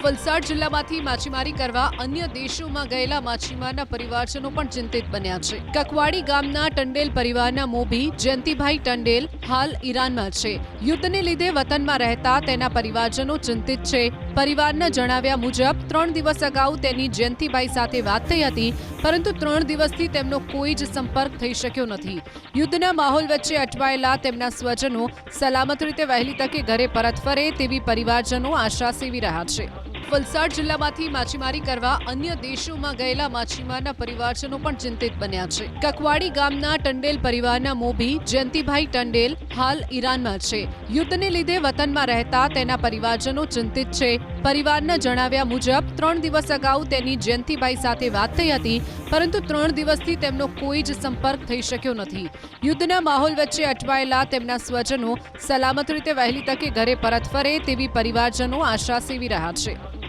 વલસાડ જિલ્લામાંથી માછીમારી કરવા અન્ય દેશોમાં ગયેલા માછીમારના પરિવારજનો પણ ચિંતિત બન્યા છે। કકવાડી ગામના ટંડેલ પરિવારના મોભી જયંતિભાઈ ટંડેલ હાલ ઈરાનમાં છે। યુદ્ધને લીધે વતનમાં રહેતા તેના પરિવારજનો ચિંતિત છે। પરિવારના જણાવ્યા મુજબ 3 દિવસ અગાઉ તેની જયંતિભાઈ સાથે વાત થઈ હતી, પરંતુ 3 દિવસથી તેમનો કોઈ જ સંપર્ક થઈ શક્યો નથી। યુદ્ધના માહોલ વચ્ચે અટવાયેલા તેમના સ્વજનો સલામત રીતે વહેલી તકે ઘરે પરત ફરે તેવી પરિવારજનો આશા સેવી રહ્યા છે। વલસાડ જિલ્લામાંથી માછીમારી કરવા અન્ય દેશોમાં ગયેલા માછીમારના પરિવારજનો પણ ચિંતિત બન્યા છે। કકવાડી ગામના ટંડેલ પરિવારના મોભી જયંતિભાઈ ટંડેલ હાલ ઈરાનમાં છે। યુદ્ધને લીધે વતનમાં રહેતા તેના પરિવારજનો ચિંતિત છે। પરિવારના જણાવ્યા મુજબ 3 દિવસ અગાઉ તેની જયંતિભાઈ સાથે વાત થઈ હતી, પરંતુ 3 દિવસથી તેમનો કોઈ જ સંપર્ક થઈ શક્યો નથી। યુદ્ધના માહોલ વચ્ચે અટવાયેલા તેમના સ્વજનો સલામત રીતે વહેલી તકે ઘરે પરત ફરે તેવી પરિવારજનો આશા સેવી રહ્યા છે।